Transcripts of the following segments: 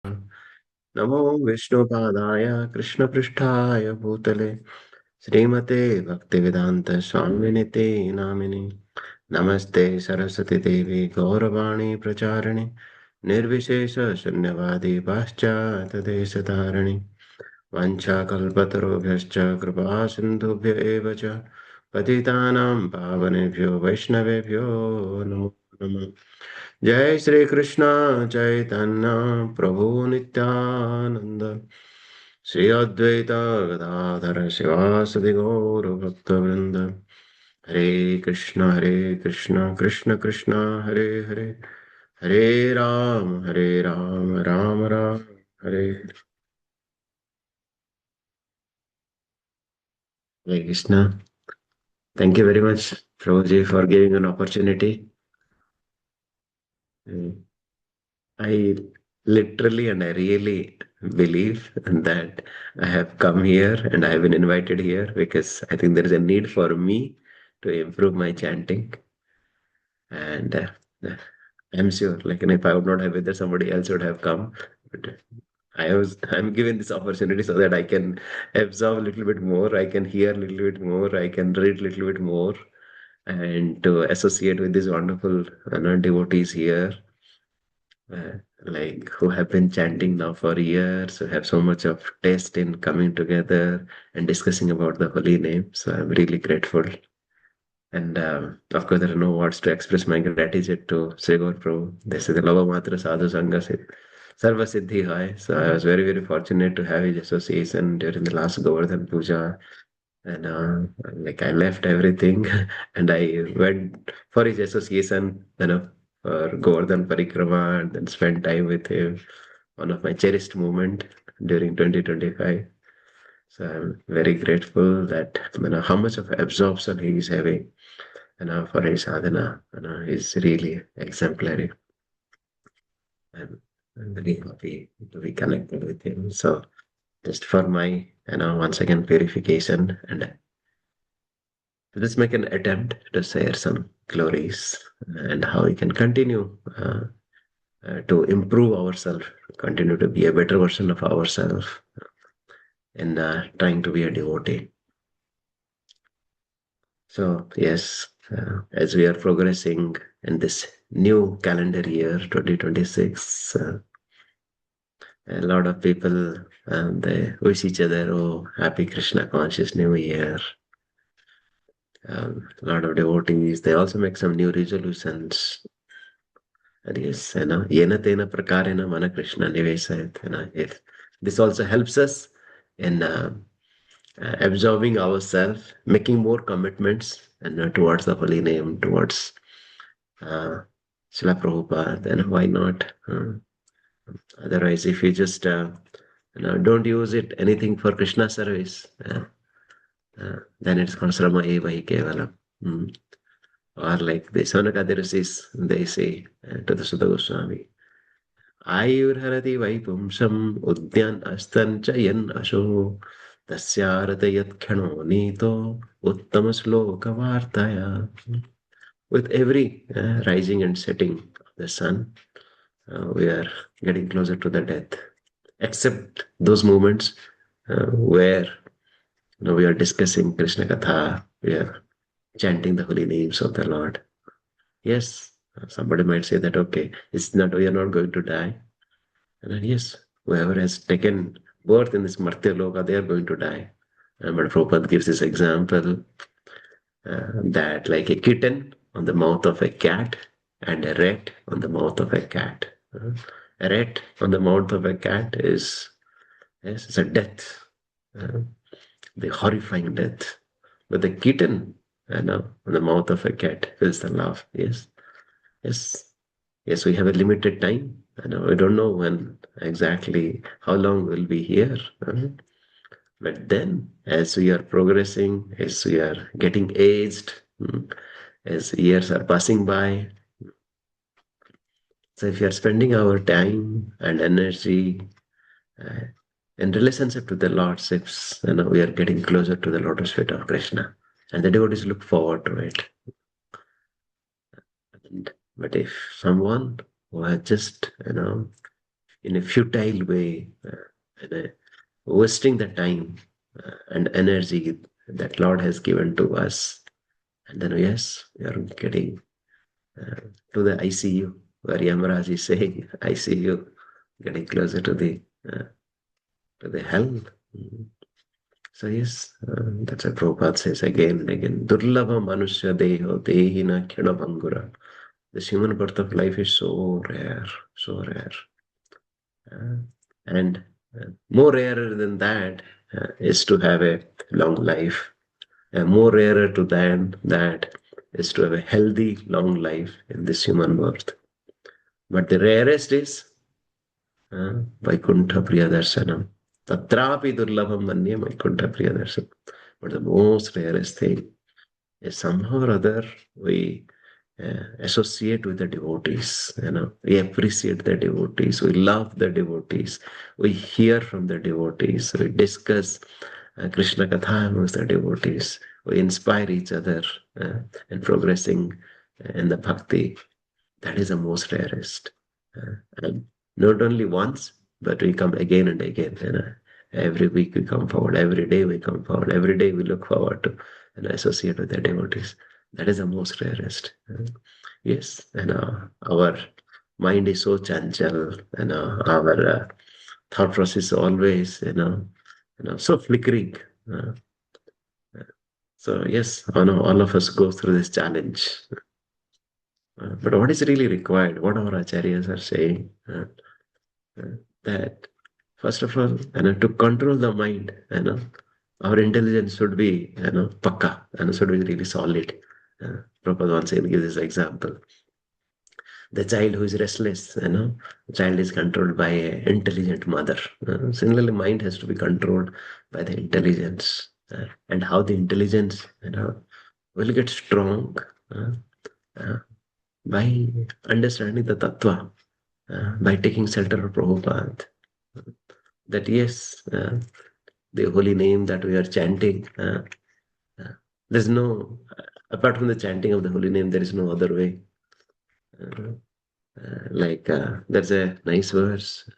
नमो विष्णुपादाय कृष्णपृष्ठाय भूतले श्रीमते भक्तिवेदांत स्वामिनिते नामिने नमस्ते सरस्वती देवी गौरवाणी प्रचारिणे निर्विशेष शून्यवादी पाश्चात्यदेशधारिणे वाञ्छाकल्पतरुभ्यश्च कृपा सिन्धुभ्य एव च पतितानां पावनेभ्यो वैष्णवेभ्यो नमो नमः। जय श्री कृष्ण चैतन्य प्रभु नित्यानंद श्री अद्वैत गदाधर शिवासदि गौर भक्तवृंद हरे कृष्ण कृष्ण कृष्ण हरे हरे हरे राम राम राम हरे Hare Krishna. Thank you very much, Prabhuji, for giving an opportunity. I literally and I really believe that I have come here and I have been invited here because I think there is a need for me to improve my chanting. And I'm sure, like, if I would not have been there, somebody else would have come. But I'm given this opportunity so that I can absorb a little bit more, I can hear a little bit more, I can read a little bit more, and to associate with these wonderful devotees here uh, like who have been chanting now for years, who have so much of taste in coming together and discussing about the holy name. So I'm really grateful. And of course, there are no words to express my gratitude to Sri Gaur Prabhu. This is the Lava Matra Sadhu Sangha Sarva Siddhi Hai. So I was very, very fortunate to have his association during the last Govardhan Puja. And like I left everything and I went for his association, for Govardhan Parikrama and then spent time with him. One of my cherished moment during 2025. So I'm very grateful that how much of absorption he is having, for his sadhana, is really exemplary. I'm very happy to be connected with him. So just for my, once again purification and let's make an attempt to share some glories and how we can continue to improve ourselves, continue to be a better version of ourselves in trying to be a devotee. So, yes, as we are progressing in this new calendar year 2026, a lot of people they wish each other, oh, happy Krishna conscious new year. A lot of devotees, they also make some new resolutions. And yes, yena tena prakarena mana Krishna nivesayat. If this also helps us in absorbing ourselves, making more commitments and towards the holy name, towards uh, Srila Prabhupada, then why not? Otherwise, if you just don't use it anything for Krishna service, then it's called Srama Eva Hi Kevalam. Or like the Sanakadi Rishis, they say to the Sudha Goswami, आयुर्हरति वैपुंसम् उद्यान अस्तञ्चयन् अशो तस्यारत यत्क्षणो नीतो उत्तमश्लोकवार्तया. With every rising and setting of the sun, we are getting closer to the death. Except those moments where we are discussing Krishna Katha, we are chanting the holy names of the Lord. Yes, somebody might say that, okay, it's not, we are not going to die. And then, yes, whoever has taken birth in this Martya Loka, they are going to die. But Prabhupada gives this example that like a kitten on the mouth of a cat and a rat on the mouth of a cat. A rat on the mouth of a cat is, yes, it's a death, uh, the horrifying death. But the kitten, on the mouth of a cat is the love. Yes, yes, yes. We have a limited time. We don't know when exactly how long we'll be here. But then, as we are progressing, as we are getting aged, as years are passing by, so if you are spending our time and energy uh, in relationship to the Lordships, we are getting closer to the lotus feet of Krishna. And the devotees look forward to it. And, but if someone who has just, in a futile way, and wasting the time and energy that Lord has given to us. And then, yes, we are getting uh, to the ICU, where Yamaraj is saying, ICU, getting closer uh, to the hell. Mm. So yes, that's what Prabhupada says again and again. Durlabha manusya deho dehina khinabangura. This human birth of life is so rare, so rare. Uh, and more rarer than that is to have a long life. More rarer to than that is to have a healthy, long life in this human birth. But the rarest is Vaikuntha Priyadarshanam. Tatrapi Durlabham Manye Vaikuntha Priyadarshanam. But the most rarest thing is somehow or other we associate with the devotees. We appreciate the devotees. We love the devotees. We hear from the devotees. We discuss Krishna Katha amongst the devotees. We inspire each other in progressing in the bhakti. That is the most rarest. And not only once, but we come again and again. Every week we come forward, every day we come forward, every day we look forward to and associate with the devotees. That is the most rarest. Yes, our mind is so chanchal, our thought process is always, so flickering. Uh, so yes, all of us go through this challenge. But what is really required, what our acharyas are saying, that first of all, to control the mind, our intelligence should be, pakka, and should be really solid. Prabhupada once again gives this example. The child who is restless, the child is controlled by an intelligent mother. Similarly, mind has to be controlled by the intelligence. And how the intelligence, will get strong uh, uh, by understanding the tattva, by taking shelter of Prabhupada. That yes, the holy name that we are chanting, uh, there's no, apart from the chanting of the holy name, there is no other way. Uh, there's a nice verse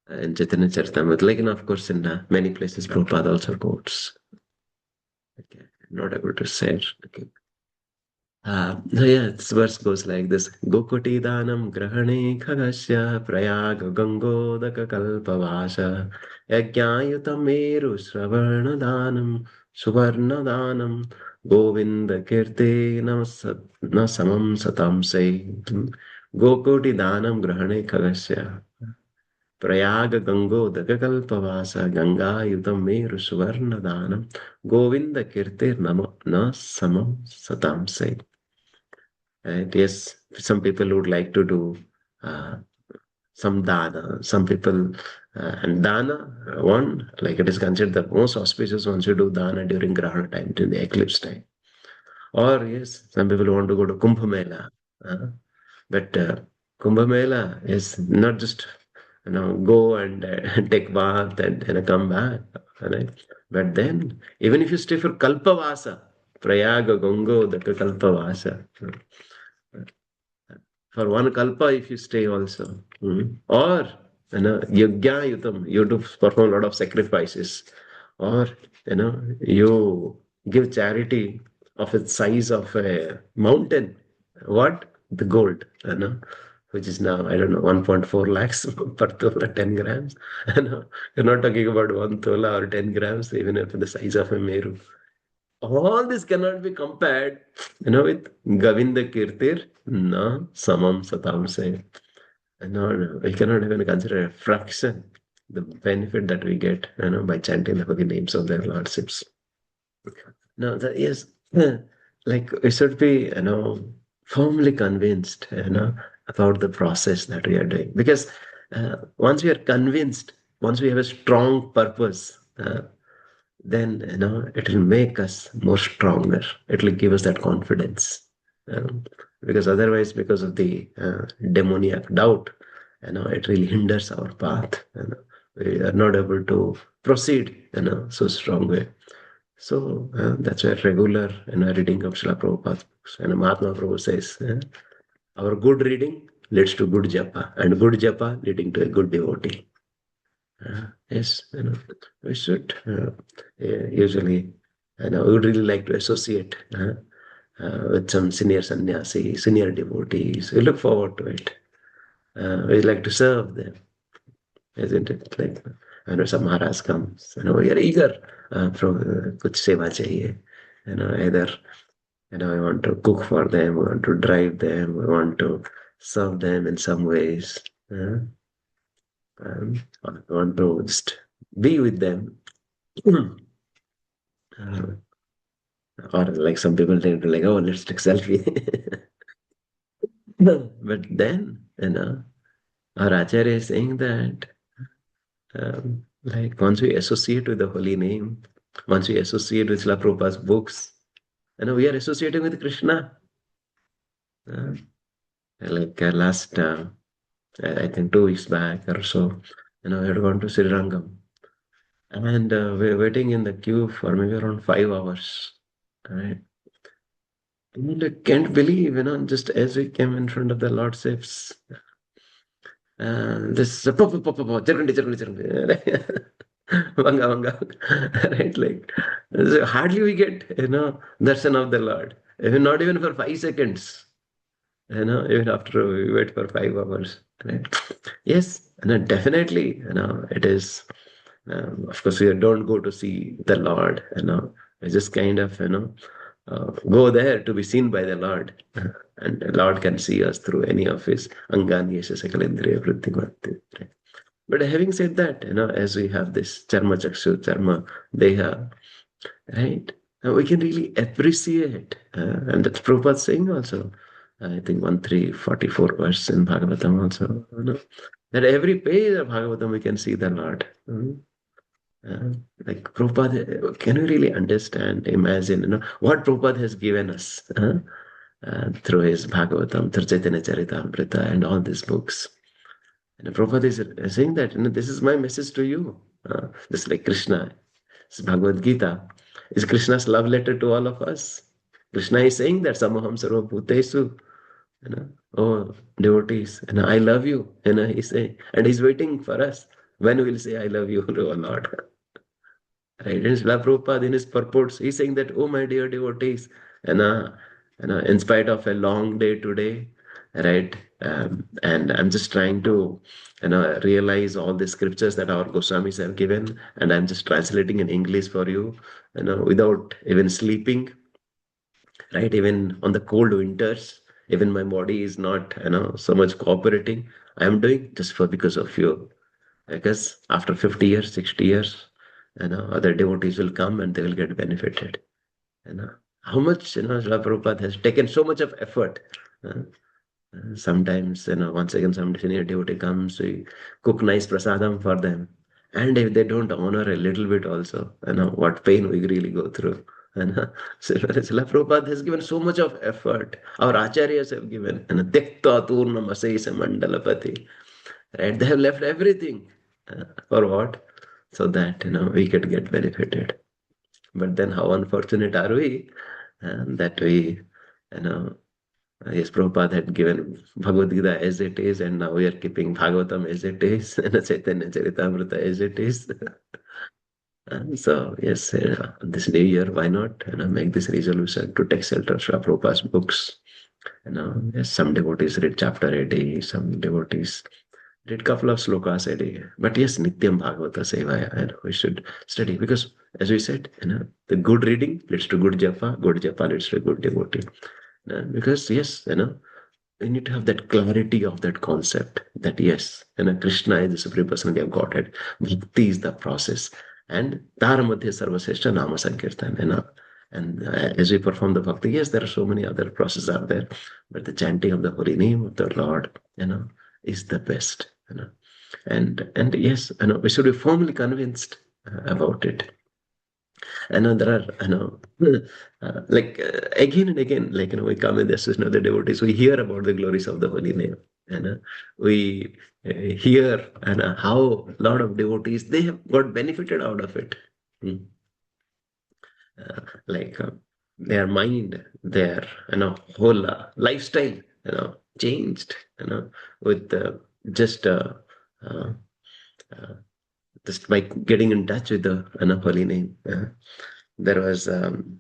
in Chaitanya Charitamrita, of course, in many places, Prabhupada also quotes. Okay, I'm not able to say it. Okay. So yeah, this verse goes like this. Gokoti danam grahane khagasya prayag gangodaka kalpavasa yajnayutam meru sravarna danam suvarna danam govinda kirte na samam satam say. Gokoti danam grahane khagasya Prayag गंगोदक कल्पवास गंगायुतम मेरु सुवर्ण दानम गोविंद कीर्ति नम न समम सताम से. And yes, some people would like to do some dana. Some people, and dana, one, like it is considered the most auspicious once you do dana during Grahana time, during the eclipse time. Or yes, some people want to go to Kumbh Mela. But Kumbh Mela is not just, go and take bath and come back. Right? But then, even if you stay for Kalpavasa, Prayaga, Gongo, the Kalpavasa, for one kalpa if you stay also. Or yajna yutam, you do perform a lot of sacrifices, or you give charity of the size of a mountain. What? The gold, which is now, I don't know, 1.4 lakhs per tola, 10 grams. You're not talking about 1 tola or 10 grams, even if the size of a meru. All this cannot be compared, with Govinda Kirtir, na samam satam say. No, we cannot even consider a fraction the benefit that we get, by chanting the holy names of their lordships. Now, yes, like we should be, firmly convinced, about the process that we are doing. Because once we are convinced, once we have a strong purpose, then it will make us more stronger. It will give us that confidence. Because otherwise, because of the demoniac doubt, it really hinders our path. We are not able to proceed, so strong way. So that's why regular reading of Srila Prabhupada's books. And Mahatma Prabhu says, our good reading leads to good japa, and good japa leading to a good devotee. Yes, we should usually, we would really like to associate with some senior sannyasi, senior devotees. We look forward to it. We like to serve them, isn't it? Like, some Maharaj comes, we are eager from kuch seva chahiye. Either, we want to cook for them, we want to drive them, we want to serve them in some ways. I want to just be with them. Or like some people tend to like, oh, let's take selfie. But then, our Acharya is saying that, like once we associate with the holy name, once we associate with Srila Prabhupada's books, we are associating with Krishna. Uh, like last, I think 2 weeks back or so, we had gone to Sri Rangam, and we were waiting in the queue for maybe around 5 hours. Right? And I can't believe, just as we came in front of the Lord Ships, this jargandi, jargandi, jargandi. Vanga, vanga. Right? Like, so hardly we get, darshan of the Lord. Not even for 5 seconds. Even after we wait for 5 hours. Right? Yes, definitely, it is. Of course, we don't go to see the Lord, we just kind of, go there to be seen by the Lord. And the Lord can see us through any of his angani, yasha, sakalendriya, vritti, bhakti. Right? But having said that, as we have this charma chakshu, charma deha, right? We can really appreciate, and that's Prabhupada saying also, I think 1344 verse in Bhagavatam also, that every page of Bhagavatam we can see the Lord. Like Prabhupada, can we really understand, imagine, what Prabhupada has given us through his Bhagavatam, through Chaitanya Charitamrita, and all these books. And Prabhupada is saying that, this is my message to you. Just like Krishna, this Bhagavad Gita is Krishna's love letter to all of us. Krishna is saying that Samaham Sarva Bhutesu, oh devotees, I love you. He's saying, and he's waiting for us. When we'll say, I love you, oh Lord. Right? And Srila Prabhupada in his purports, he's saying that, oh my dear devotees, in spite of a long day today, right? And I'm just trying to, realize all the scriptures that our Goswamis have given, and I'm just translating in English for you, without even sleeping, right? Even on the cold winters, even my body is not, so much cooperating. I'm doing just for because of you. Because after 50 years, 60 years, other devotees will come and they will get benefited. How much, Srila Prabhupada has taken so much of effort. uh, Sometimes, once again, some senior devotee comes, we cook nice prasadam for them. And if they don't honor a little bit also, what pain we really go through. Srila Prabhupada has given so much of effort. Our acharyas have given. Tyakta turnam asaisa mandalapati. Right? They have left everything. For what? So that, we could get benefited. But then how unfortunate are we that we, you know, yes, Prabhupada had given Bhagavad Gita as it is, and now we are keeping Bhagavatam as it is, and Chaitanya Charitamrita as it is. And so, yes, this new year, why not, make this resolution to take shelter of Srila Prabhupada's books. Yes, some devotees read chapter a day, some devotees read couple of slokas a day. But yes, Nityam Bhagavata Sevaya, we should study because, as we said, the good reading leads to good japa leads to good devotee. Because yes, we need to have that clarity of that concept that yes, Krishna is the supreme personality of Godhead. Bhakti is the process. And Taramadhya Sarvasreshta Nama Sankirtan, and as we perform the bhakti, yes, there are so many other processes out there, but the chanting of the holy name of the Lord, is the best. And yes, we should be firmly convinced about it. There are, like again and again, like, we come in the association of the devotees, we hear about the glories of the holy name. We hear how a lot of devotees, they have got benefited out of it. Hmm. Like their mind, their, whole lifestyle, changed, with just uh, uh, just by getting in touch with the holy name. There was one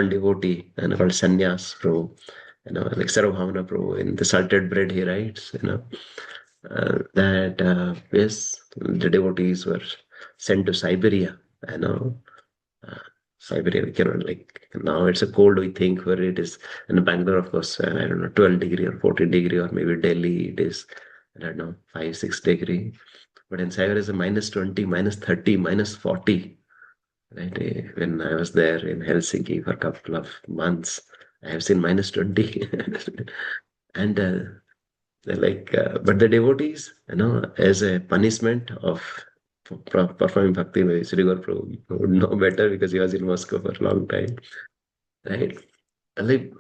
devotee called Sannyas Prabhu, like Sarvabhaumana Prabhu. In the Salted Bread, he writes, that yes, the devotees were sent to Siberia. Uh, Siberia, we cannot, like, now it's a cold, we think, where it is in Bangalore, of course, I don't know, 12 degree or 14 degree, or maybe Delhi, it is, I don't know, 5, 6 degree. But in Siberia, it's a -20, -30, -40. Right? When I was there in Helsinki for a couple of months, I have seen -20. And but the devotees, as a punishment of performing bhakti, Sri Gaur Prabhu would know better because he was in Moscow for a long time, right? Like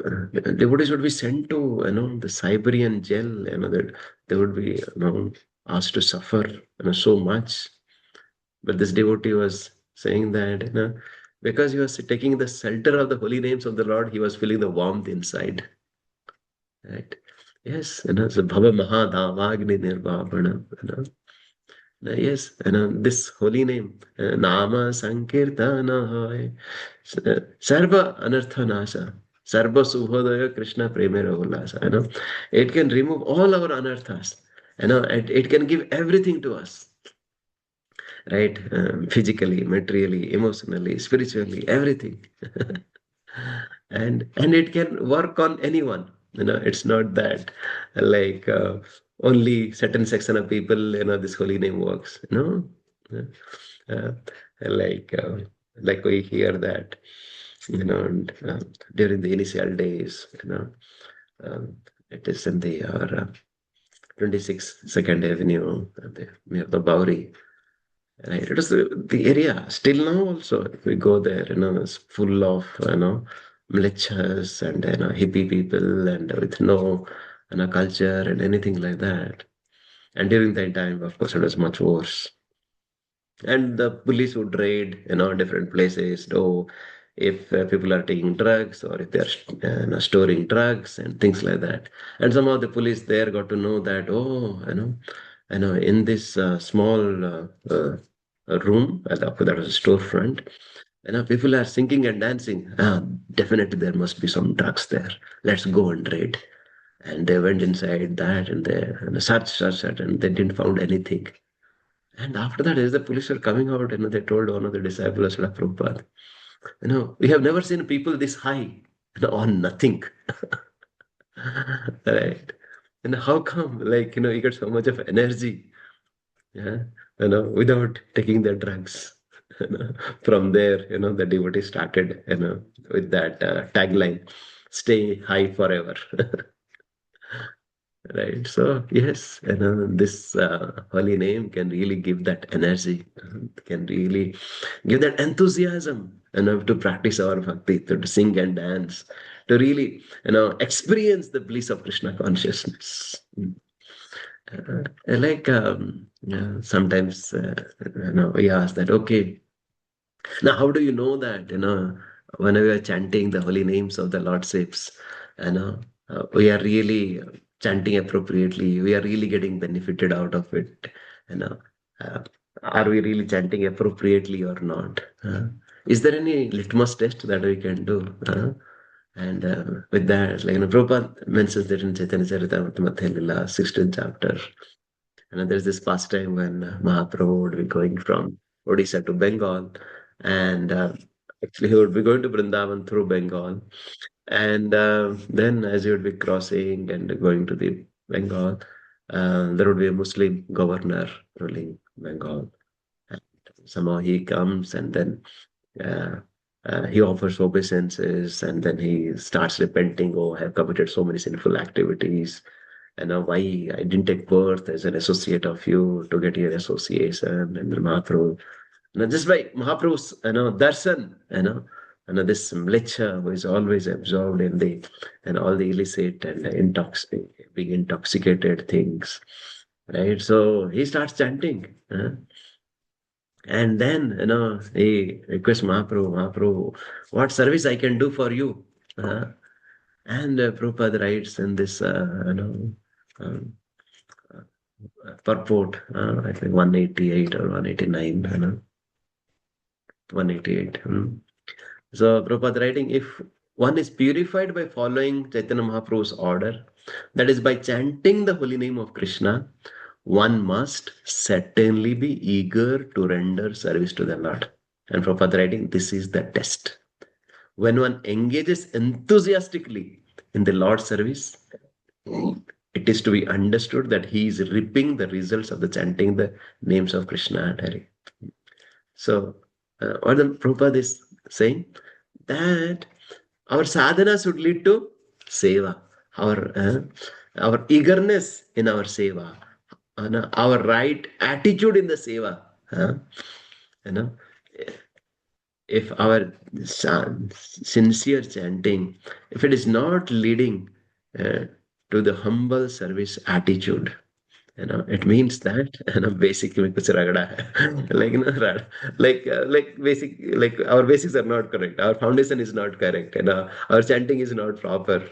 devotees would be sent to, the Siberian jail, that they would be, asked to suffer, so much. But this devotee was saying that, because he was taking the shelter of the holy names of the Lord, he was feeling the warmth inside. Right? Yes, so Bhava Mahadavagni Nirbhavana. Yes, this holy name, Nama Sankirtana Hoy, Sarva Anartha Nasa, Sarva Subhodaya Krishna Premera Ullasa. It can remove all our anarthas. It can give everything to us, right? Physically, materially, emotionally, spiritually, everything. And it can work on anyone. It's not that, like, only certain section of people, this holy name works. Uh, like uh, like we hear that, and, during the initial days, it is in the 26th Second Avenue, near the Bowery. Right. It is the area still now also. If we go there, it's full of, militias and, hippie people, and with no, culture and anything like that. And during that time, of course, it was much worse. And the police would raid, different places. Oh, if people are taking drugs, or if they're storing drugs and things like that. And somehow the police there got to know that, oh, in this small room, that was a storefront, people are singing and dancing. Definitely there must be some drugs there. Let's go and raid. And they went inside that, and they searched, and they didn't found anything. And after that, as the police were coming out, they told one of the disciples, Prabhupada, we have never seen people this high, on nothing. Right? And how come, like, you get so much of energy, yeah, without taking the drugs. From there, the devotee started, with that tagline, stay high forever. Right. So yes, this holy name can really give that energy, can really give that enthusiasm, to practice our bhakti, to sing and dance, to really, experience the bliss of Krishna consciousness. Like, sometimes, we ask that, okay, now, how do you know that, whenever we are chanting the holy names of the Lordships, we are really chanting appropriately, we are really getting benefited out of it, you know, uh, are we really chanting appropriately or not? Is there any litmus test that we can do? And with that, like, Prabhupada mentions that in Chaitanya Charitamrita Lila, 16th chapter. There's this pastime when Mahaprabhu would be going from Odisha to Bengal, and actually he would be going to Vrindavan through Bengal. And then, as he would be crossing and going to the Bengal, there would be a Muslim governor ruling Bengal. And somehow he comes, and then uh, he offers obeisances, and then he starts repenting. Oh, I have committed so many sinful activities, and why I didn't take birth as an associate of you to get your association. And Mahaprabhu, just by Mahaprabhu's, darshan, this mlecha who is always absorbed in the, and all the illicit and being intoxicated things, right? So he starts chanting. And then, he requests Mahaprabhu, Mahaprabhu, what service I can do for you? Uh, And Prabhupada writes in this, um, purport, I think 188 or 189, 188. So Prabhupada writing, if one is purified by following Chaitanya Mahaprabhu's order, that is by chanting the holy name of Krishna, one must certainly be eager to render service to the Lord. And Prabhupada writing, this is the test. When one engages enthusiastically in the Lord's service, it is to be understood that he is reaping the results of the chanting the names of Krishna and Hari. So, what the Prabhupada is saying, that our sadhana should lead to seva, our eagerness in our seva, our right attitude in the seva. You know, if our sincere chanting, if it is not leading uh, to the humble service attitude, it means that basically kuch ragda hai. Like like basic, like our basics are not correct, our foundation is not correct, our chanting is not proper.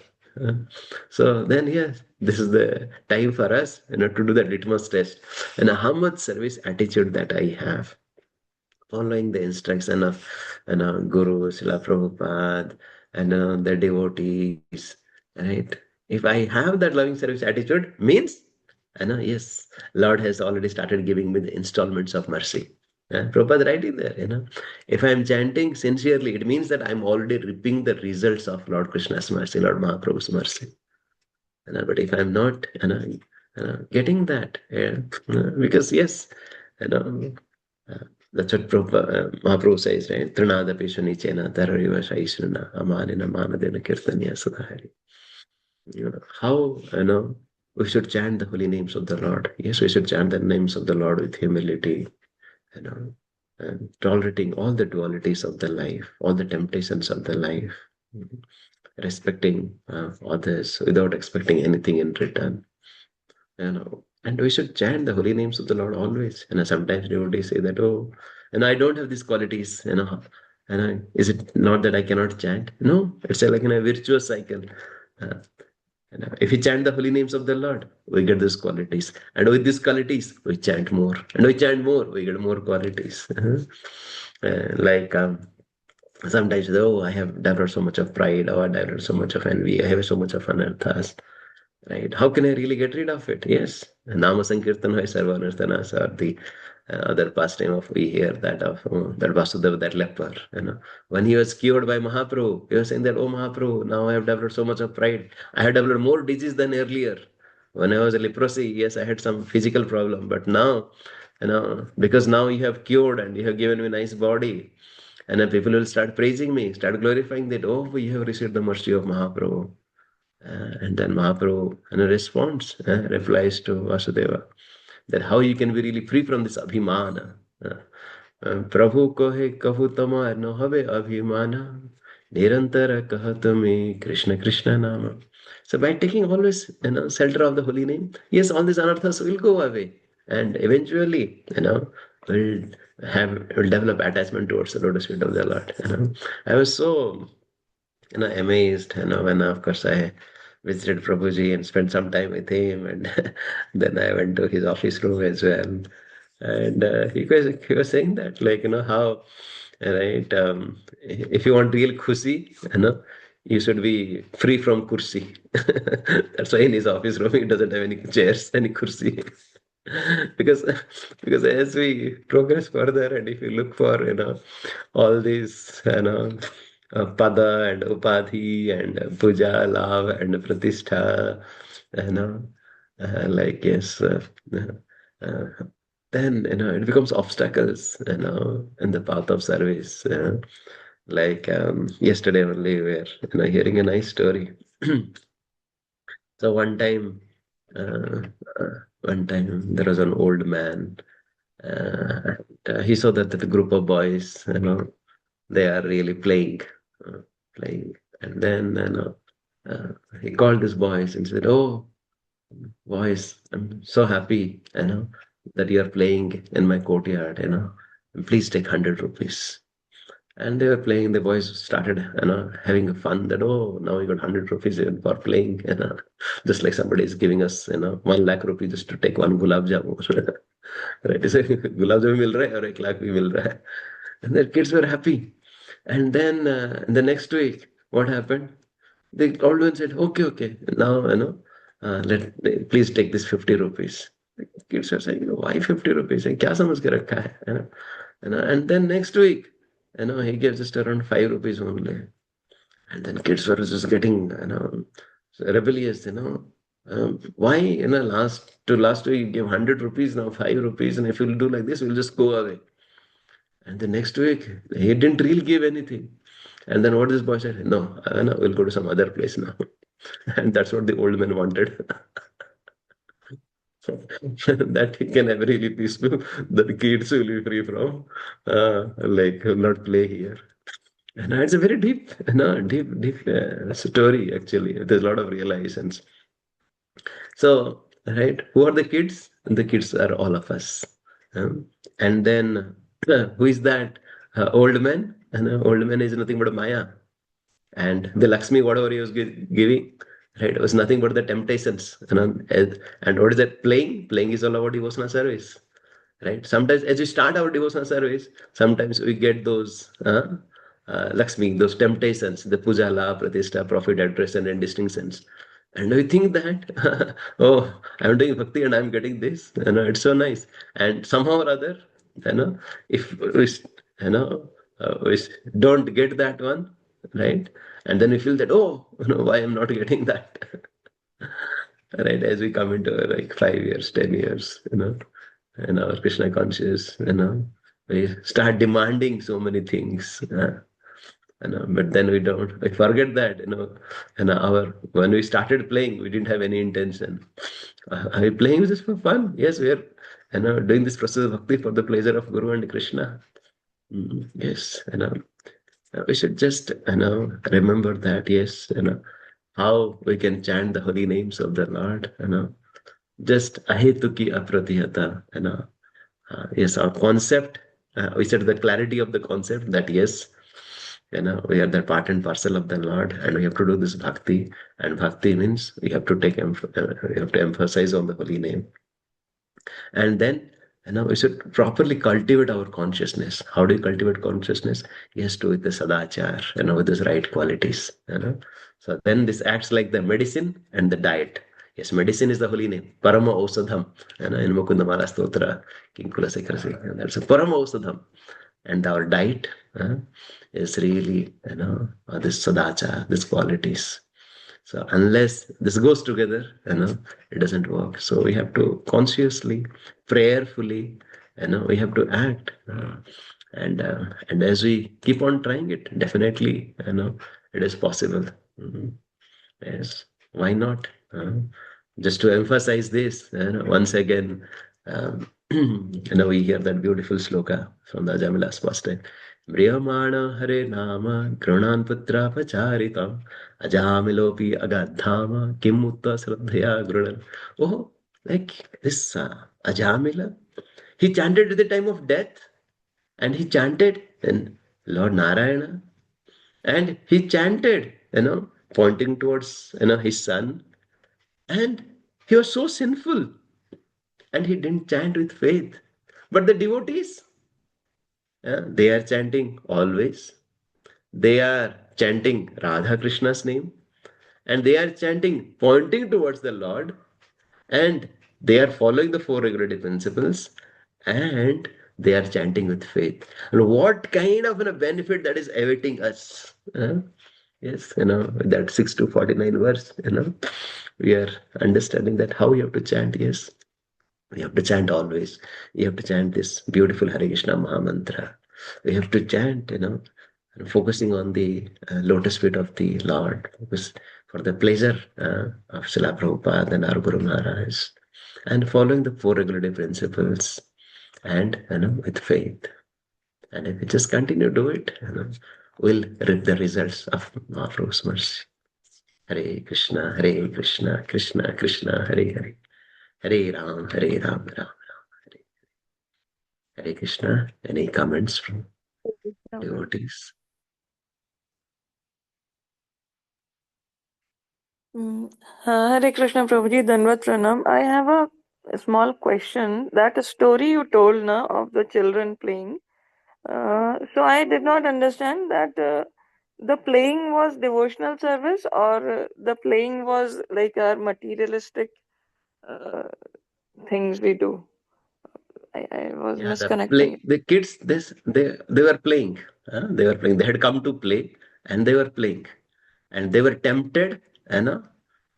Uh, so then, yes, this is the time for us, to do that litmus test, and how much service attitude that I have, following the instruction of Guru Srila Prabhupada and the devotees, right? If I have that loving service attitude, means, yes, Lord has already started giving me the installments of mercy. Prabhupada writing there, if I am chanting sincerely, it means that I'm already reaping the results of Lord Krishna's mercy, Lord Mahaprabhu's mercy. But if I'm not, getting that, because yes, you know, that's what Mahaprabhu says, right? Trinada Pishanichena Tarariva Shaishrana Amanina Manadena Kirtanya Sudhari. How, we should chant the holy names of the Lord. Yes, we should chant the names of the Lord with humility, and tolerating all the dualities of the life, all the temptations of the life, respecting others without expecting anything in return. And we should chant the holy names of the Lord always. Sometimes devotees say that, oh, I don't have these qualities, is it not that I cannot chant? No, it's like in a virtuous cycle. Uh, if we chant the holy names of the Lord, we get these qualities. And with these qualities, we chant more. And we chant more, we get more qualities. Like sometimes, though, I have developed so much of pride, or I developed so much of envy, I have so much of anarthas. Right? How can I really get rid of it? Yes. Nama Sankirtan Hoy Sarvanarthanas, or the other pastime of we hear that of that Vasudeva, that leper. When he was cured by Mahaprabhu, he was saying that, oh Mahaprabhu, now I have developed so much of pride. I had developed more disease than earlier. When I was a leprosy, yes, I had some physical problem, but now, because now you have cured and you have given me nice body, and then people will start praising me, start glorifying that, oh, we have received the mercy of Mahaprabhu. And then Mahaprabhu responds, replies to Vasudeva, that how you can be really free from this abhimana. Prabhu kohe kahu tamar no have abhimana, nirantara kahatame Krishna Krishna nama. So by taking always, shelter of the holy name, yes, all these anarthas will go away, and eventually, will will develop attachment towards the lotus feet of the Lord. I was so amazed, when of course I visited Prabhuji and spent some time with him, and then I went to his office room as well. And he was saying that, like, how, right, if you want real khushi, you should be free from kursi. That's why in his office room he doesn't have any chairs, any kursi. because because as we progress further, and if you look for, all these, pada and upadhi and puja, love and pratishtha, like, yes, uh, then, it becomes obstacles, in the path of service. Like, yesterday only we were, hearing a nice story. So uh, one time there was an old man. He saw that the group of boys, they are really uh, playing, and then, uh, he called these boys and said, "Oh, boys, I'm so happy, that you are playing in my courtyard. Please take 100 rupees." And they were playing. The boys started, having a fun that, oh, now we got 100 rupees even for playing, just like somebody is giving us, 1 lakh rupees just to take one gulab jamun. Right? It's gulab jamun mil raha hai aur 1 lakh bhi mil raha hai. And the kids were happy. And then the next week, what happened? The old one said, okay, okay, now, please take this 50 rupees. The kids are saying, why 50 rupees? क्या समझ के रखा है? And then next week, he gave just around 5 rupees only. And then kids were just getting, rebellious, why, last week you gave 100 rupees, now 5 rupees, and if you'll do like this, we'll just go away. And the next week, he didn't really give anything. And then what this boy said, no, we'll go to some other place now. And that's what the old man wanted. That he can have really peaceful. The kids will be free from, not play here. And it's a very deep, deep story actually. There's a lot of realizations. So, right, who are the kids? The kids are all of us. And then, who is that old man? And the old man is nothing but Maya. And the Lakshmi, whatever he was giving, right, it was nothing but the temptations. And what is that? Playing is all about devotional service, right? Sometimes as we start our devotional service, sometimes we get those Lakshmi, those temptations, the puja, la, pratishtha, profit, adoration, and distinctions. And we think that, oh, I'm doing bhakti and I'm getting this. It's so nice. And somehow or other, if we, we don't get that one, right? And then we feel that, oh, why I'm not getting that? Right? As we come into like 5 years, 10 years, and our Krishna conscious, we start demanding so many things. But then we forget that, when we started playing, we didn't have any intention. Are we playing just for fun? Yes, we are, doing this process of bhakti for the pleasure of Guru and Krishna. Yes, we should just, remember that, yes, how we can chant the holy names of the Lord, just ahetuki apratihata, yes, our concept, we said the clarity of the concept that, yes, we are the part and parcel of the Lord, and we have to do this bhakti. And bhakti means we have to we have to emphasize on the holy name. And then, we should properly cultivate our consciousness. How do you cultivate consciousness? Yes, do with the sadachar, with these right qualities. So then this acts like the medicine and the diet. Yes, medicine is the holy name. Parama Osadham. In Mukundamala Stotra, Kinkula Sekrasi. That's a Parama Osadham. And our diet is really, this sadacha, these qualities. So unless this goes together, it doesn't work. So we have to consciously, prayerfully, we have to act. And as we keep on trying it, definitely, it is possible. Yes, why not? Just to emphasize this, once again, we hear that beautiful sloka from the Ajamilas Master. Briyamana Hare Nama Grunan Putra Pacharitam Ajamilopi Agadhama Kim Mutta Sraddhaya Grunan. Oh, like this Ajamila, he chanted at the time of death, and he chanted in Lord Narayana, and he chanted, pointing towards, his son, and he was so sinful, and he didn't chant with faith. But the devotees, they are chanting always. They are chanting Radha Krishna's name, and they are chanting pointing towards the Lord, and they are following the four regulative principles, and they are chanting with faith. And what kind of a benefit that is awaiting us? Yes, that 6 to 49 verse, we are understanding that how you have to chant. Yes, we have to chant always. We have to chant this beautiful Hare Krishna Maha Mantra. We have to chant, focusing on the lotus feet of the Lord, because for the pleasure of Srila Prabhupada and our Guru Maharaj, and following the four regulative principles, and with faith. And if we just continue to do it, we'll reap the results of Mahaprabhu's mercy. Hare Krishna, Hare Krishna, Krishna Krishna, Hare Hare, Hare Ram, Hare Ram, Ram Ram, Hare Hare Krishna. Any comments from? Okay. devotees. Mm. Hare Krishna Prabhuji, Danvat Pranam. I have a small question. That story you told now of the children playing. So I did not understand that the playing was devotional service, or the playing was like our materialistic uh, things we do. I was Yeah, misconnecting it. the kids, they were playing. They were playing. They had come to play, and they were playing, and they were tempted,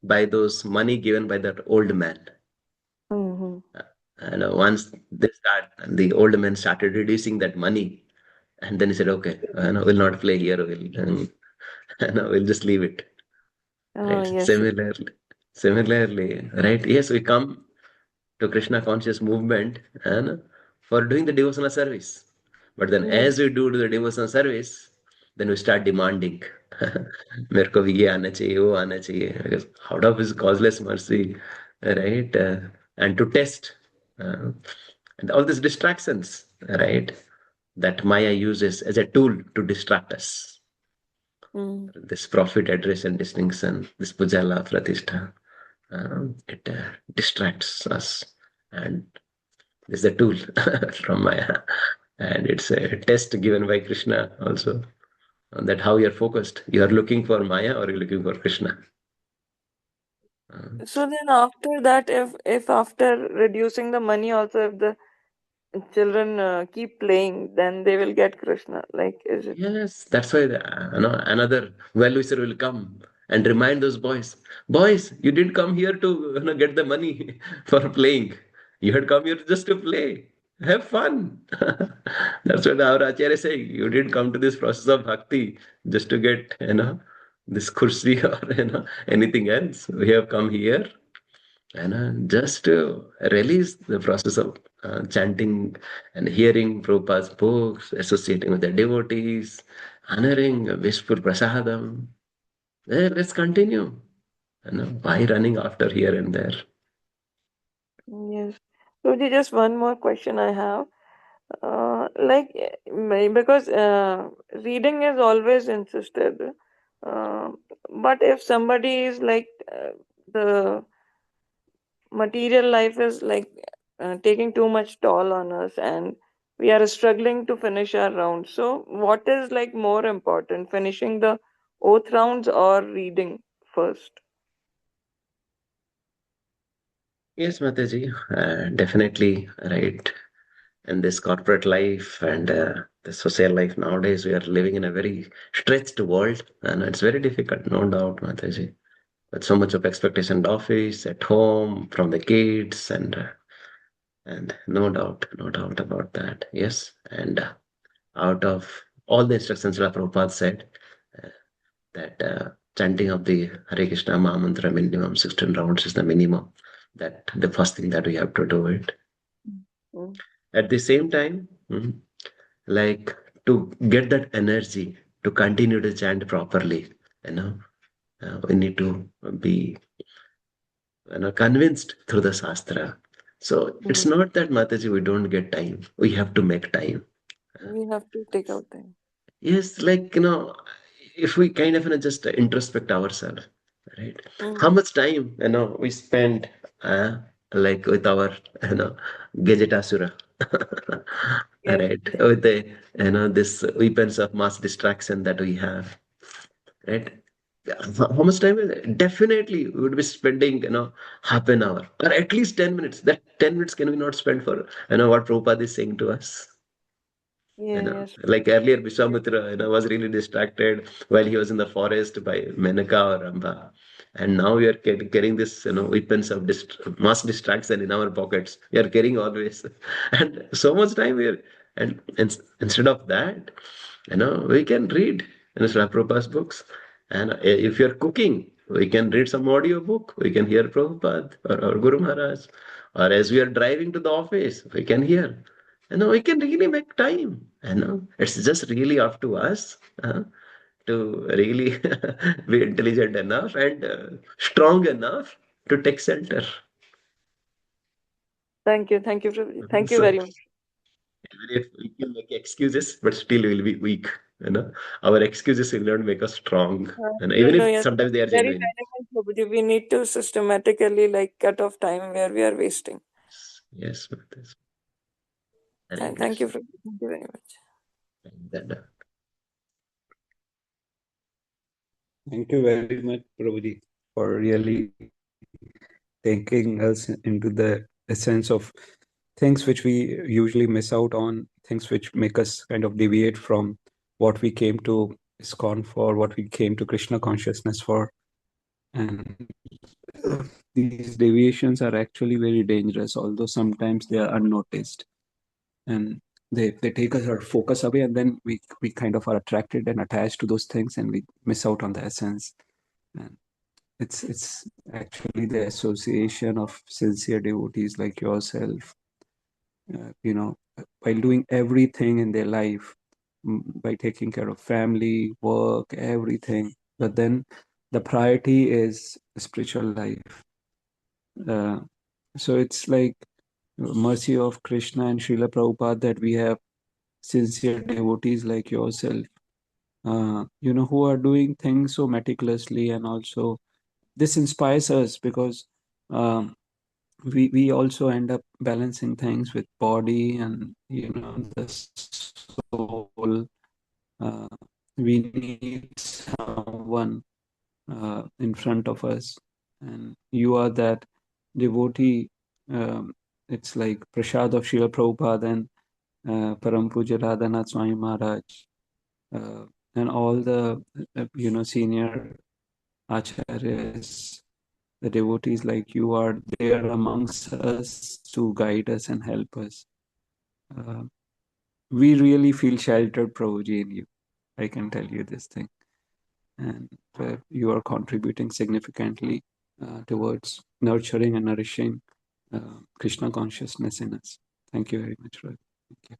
by those money given by that old man. Mm-hmm. And once the old man started reducing that money, and then he said, "Okay, we'll not play here. We'll just leave it." Oh, Right? yes. Similarly, right? Yes, we come to Krishna conscious movement and for doing the devotional service. But then as Yes. we do the devotional service, then we start demanding. मेरे को भी ये आना चाहिए वो आना चाहिए because out of his causeless mercy, right? And to test uh, and all these distractions, right? That Maya uses as a tool to distract us. Mm. This profit, address, and distinction, this pujala, pratishtha, it distracts us. And this is a tool from Maya. And it's a test given by Krishna also on that how you're focused. You are looking for Maya or you're looking for Krishna. Uh, So then after that, if after reducing the money also, if the children keep playing, then they will get Krishna. Like, is it? Yes, that's why another well-wisher will come and remind those boys, you didn't come here to get the money for playing. You had come here just to play. Have fun. That's what our Acharya is saying. You didn't come to this process of bhakti just to get, this kursi or, anything else. We have come here and just to release the process of chanting and hearing Prabhupada's books, associating with the devotees, honoring Vishpur Prasadam. Let's continue. Why running after here and there? Yes. So just one more question I have. Like, because reading is always insisted. Uh, but if somebody is like the material life is like taking too much toll on us, and we are struggling to finish our round. So what is like more important, finishing the oath rounds or reading first? Yes, Mataji, definitely right. In this corporate life and the social life nowadays, we are living in a very stretched world, and it's very difficult, no doubt, Mataji. With so much of expectation at office, at home, from the kids, and no doubt about that. Yes, and out of all the instructions that Prabhupada said, uh, that chanting of the Hare Krishna Maha Mantra minimum 16 rounds is the minimum. That the first thing that we have to do it. Mm. At the same time, like to get that energy to continue to chant properly, we need to be convinced through the Shastra. So it's Mm. not that Mataji, we don't get time. We have to make time. We have to take out time. Yes, like, if we kind of just introspect ourselves, right? How Mm. much time, we spend, like with our, gadget asura, Yes. right? With the, this weapons of mass distraction that we have, right? Yeah, how much time is it? Definitely, we would be spending, half an hour or at least 10 minutes. That 10 minutes can we not spend for, what Prabhupada is saying to us? Yes. Like earlier, Vishwamitra, was really distracted while he was in the forest by Menaka or Ramba. And now we are carrying this, weapons of mass distraction in our pockets. We are carrying always. And so much time we are, and instead of that, we can read, Srila Prabhupada's books. And if you're cooking, we can read some audio book. We can hear Prabhupada or Guru Maharaj. Or as we are driving to the office, we can hear. We can really make time. It's just really up to us to really be intelligent enough and strong enough to take shelter. Thank you. Thank you. Thank you So, very much. even if we will make excuses, but still we'll be weak. You know, our excuses will not make us strong, and even if Yes, sometimes they are very genuine. relevant, Prabhuji. We need to systematically like cut off time where we are wasting. Yes, Maharaj. Hare And thank you Krishna. for thank you very much. That, Thank you very much, Prabhuji, for really taking us into the essence of things which we usually miss out on, things which make us kind of deviate from what we came to ISKCON for, what we came to Krishna consciousness for. And these deviations are actually very dangerous, although sometimes they are unnoticed. And they take us our focus away, and then we kind of are attracted and attached to those things, and we miss out on the essence. And it's actually the association of sincere devotees like yourself, while doing everything in their life, by taking care of family, work, everything. But then the priority is spiritual life. Uh, so it's like mercy of Krishna and Srila Prabhupada that we have sincere devotees like yourself, who are doing things so meticulously, and also this inspires us because um, we also end up balancing things with body and the soul. uh, we need someone in front of us, and you are that devotee. It's like prasad of Srila Prabhupada and Param Puja Radhanath Swami Maharaj, uh, and all the senior acharyas, the devotees like you are there amongst us to guide us and help us. Uh, we really feel sheltered, Prabhuji, in you. I can tell you this thing. And you are contributing significantly towards nurturing and nourishing Krishna consciousness in us. Thank you very much, Rohit. Thank you.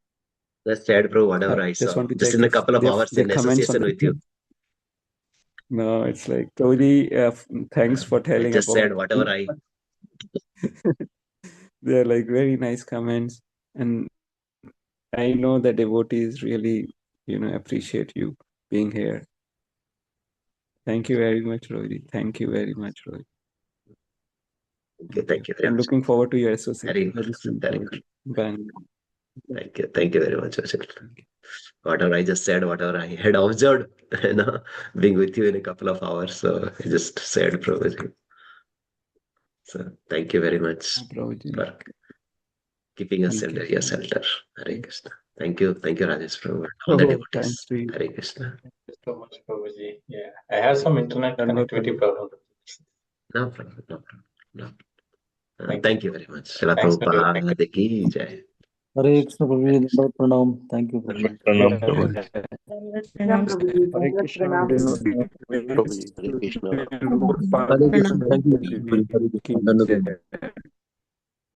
that's sad, bro. Whatever I Just saw, want to just check in a if couple of hours there in comments on association with you, the. No, it's like, Prabhuji, thanks for I telling just about said whatever I. they're like very nice comments, and I know the devotees really appreciate you being here. Thank you very much, Rohit. Thank you very much, Rohit. Okay, Thank you. thank you very I'm much. looking forward to your association Very very good. soon, Very good. Prabhuji. Bye. Thank you very much, Ashil. Thank you. Whatever I just said, whatever I had observed, being with you in a couple of hours, so I just said, probably. So thank you very much Prabhuji. for keeping us Thank under you. your Thank shelter. Hare you. Krishna. Thank you, Rajesh Prabhu, and all the Oh, thanks devotees. to you. Hare Krishna. Thank you so much, Prabhuji. Yeah, I have some internet Dandavat connectivity Prabhuji. problem. No problem, no problem. No. Thank you. Thank you very much. Srila Thanks, Sudhir. Thank you. Prabhupada ki jai. Hare Krishna Hare Prabhuji, Krishna. Dandavat Pranam. Thank you, Prabhuji. Pranam Yeah. Prabhuji. Pranam Prabhuji, Hare Dandavat Krishna, Pranam. Prabhuji, Hare Krishna. Hare Krishna. Pranam. Thank you, Prabhuji. Hare Ki Krishna. Dandavat jai. Pranam.